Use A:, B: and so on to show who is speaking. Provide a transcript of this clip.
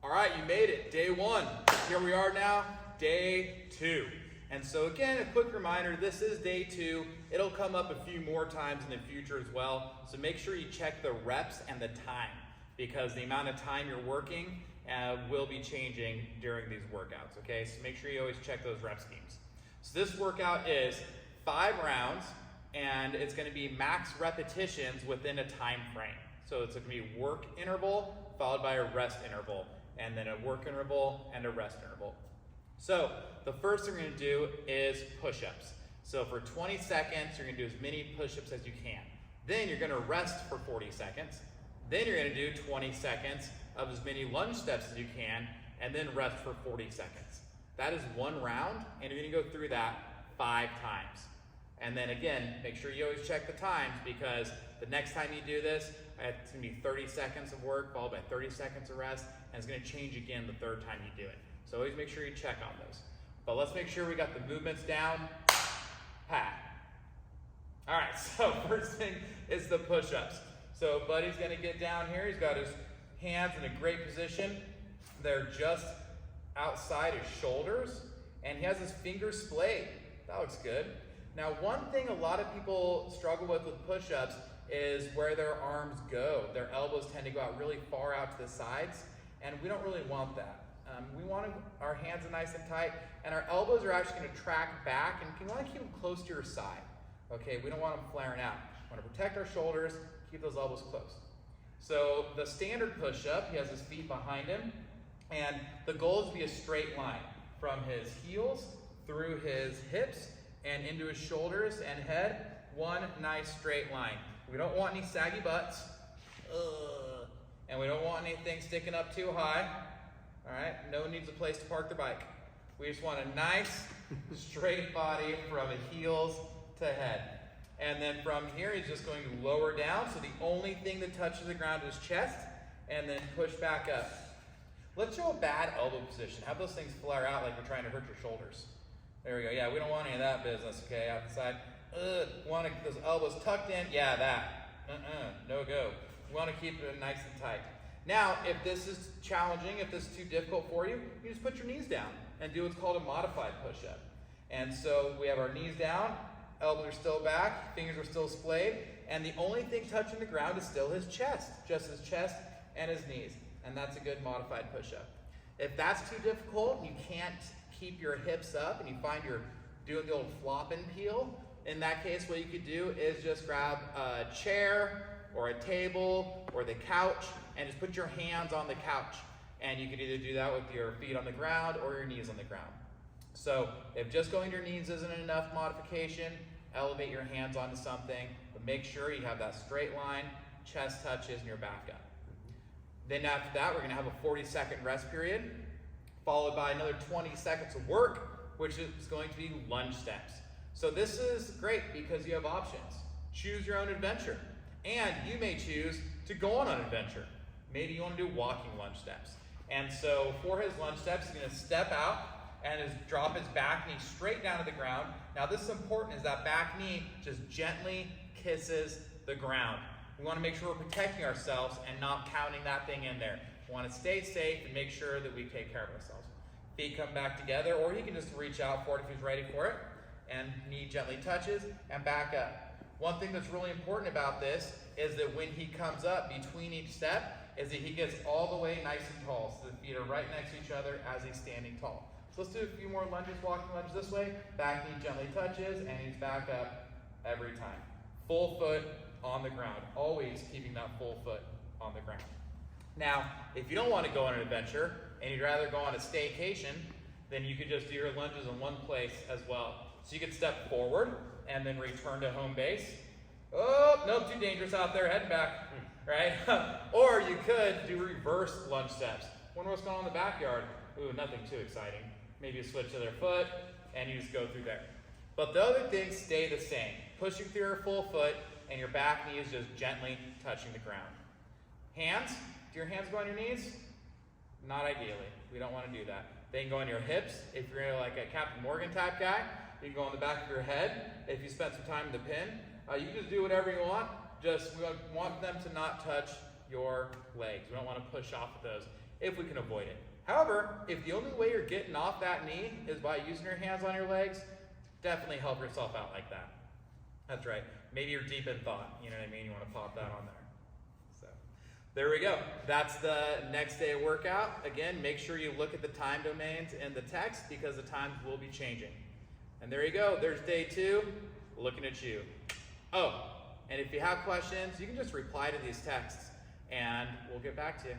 A: All right, you made it, day one. Here we are now, day two. And so again, a quick reminder, this is day two. It'll come up a few more times in the future as well. So make sure you check the reps and the time, because the amount of time you're working will be changing during these workouts, okay? So make sure you always check those rep schemes. So this workout is 5 rounds, and it's gonna be max repetitions within a time frame. So it's gonna be work interval followed by a rest interval, and then a work interval and a rest interval. So the first thing we're gonna do is push-ups. So for 20 seconds, you're gonna do as many push-ups as you can. Then you're gonna rest for 40 seconds. Then you're gonna do 20 seconds of as many lunge steps as you can, and then rest for 40 seconds. That is 1 round, and you're gonna go through that 5 times. And then again, make sure you always check the times, because the next time you do this, it's gonna be 30 seconds of work followed by 30 seconds of rest, and it's gonna change again the 3rd time you do it. So always make sure you check on those. But let's make sure we got the movements down pat. All right, so first thing is the push-ups. So Buddy's gonna get down here. He's got his hands in a great position. They're just outside his shoulders, and he has his fingers splayed. That looks good. Now, one thing a lot of people struggle with push-ups is where their arms go. Their elbows tend to go out really far out to the sides, and we don't really want that. We want our hands are nice and tight, and our elbows are actually going to track back, and you want to keep them close to your side. Okay, we don't want them flaring out. We want to protect our shoulders, keep those elbows close. So the standard push-up, he has his feet behind him, and the goal is to be a straight line from his heels through his hips and into his shoulders and head. One nice straight line. We don't want any saggy butts, and we don't want anything sticking up too high. All right, no one needs a place to park the bike. We just want a nice straight body from heels to head. And then from here, he's just going to lower down, so the only thing that touches the ground is chest, and then push back up. Let's show a bad elbow position. Have those things flare out like you're trying to hurt your shoulders. There we go. Yeah, we don't want any of that business, okay, out the side. Want those elbows tucked in? Yeah, that. No go. We want to keep it nice and tight. Now, if this is challenging, if this is too difficult for you, you just put your knees down and do what's called a modified push-up. And so we have our knees down, elbows are still back, fingers are still splayed, and the only thing touching the ground is still his chest, just his chest and his knees. And that's a good modified push-up. If that's too difficult, you can't keep your hips up, and you find you're doing the old flop and peel, in that case, what you could do is just grab a chair or a table or the couch and just put your hands on the couch. And you could either do that with your feet on the ground or your knees on the ground. So if just going to your knees isn't enough modification, elevate your hands onto something, but make sure you have that straight line, chest touches, and your back up. Then after that, we're gonna have a 40-second rest period, followed by another 20 seconds of work, which is going to be lunge steps. So this is great because you have options. Choose your own adventure. And you may choose to go on an adventure. Maybe you want to do walking lunge steps. And so for his lunge steps, he's going to step out and drop his back knee straight down to the ground. Now this is important, is that back knee just gently kisses the ground. We want to make sure we're protecting ourselves and not pounding that thing in there. We want to stay safe and make sure that we take care of ourselves. Feet come back together, or he can just reach out for it if he's ready for it. And knee gently touches and back up. One thing that's really important about this is that when he comes up between each step, is that he gets all the way nice and tall. So the feet are right next to each other as he's standing tall. So let's do a few more lunges, walking lunges this way. Back knee gently touches, and he's back up every time. Full foot on the ground, always keeping that full foot on the ground. Now, if you don't want to go on an adventure, and you'd rather go on a staycation, then you could just do your lunges in one place as well. So you could step forward and then return to home base. Oh, nope, too dangerous out there, heading back, right? Or you could do reverse lunge steps. Wonder what's going on in the backyard. Ooh, nothing too exciting. Maybe you switch to their foot and you just go through there. But the other things stay the same. Pushing through your full foot and your back knee is just gently touching the ground. Hands, do your hands go on your knees? Not ideally, we don't want to do that. They can go on your hips. If you're like a Captain Morgan type guy, you can go on the back of your head. If you spent some time in the pin, you can just do whatever you want. Just we want them to not touch your legs. We don't want to push off of those. if we can avoid it. However, if the only way you're getting off that knee is by using your hands on your legs, definitely help yourself out like that. That's right. Maybe you're deep in thought. You know what I mean? You want to pop that on there. So there we go. That's the next day workout. Again, make sure you look at the time domains in the text because the times will be changing. And there you go. There's day 2. Looking at you. Oh, and if you have questions, you can just reply to these texts and we'll get back to you.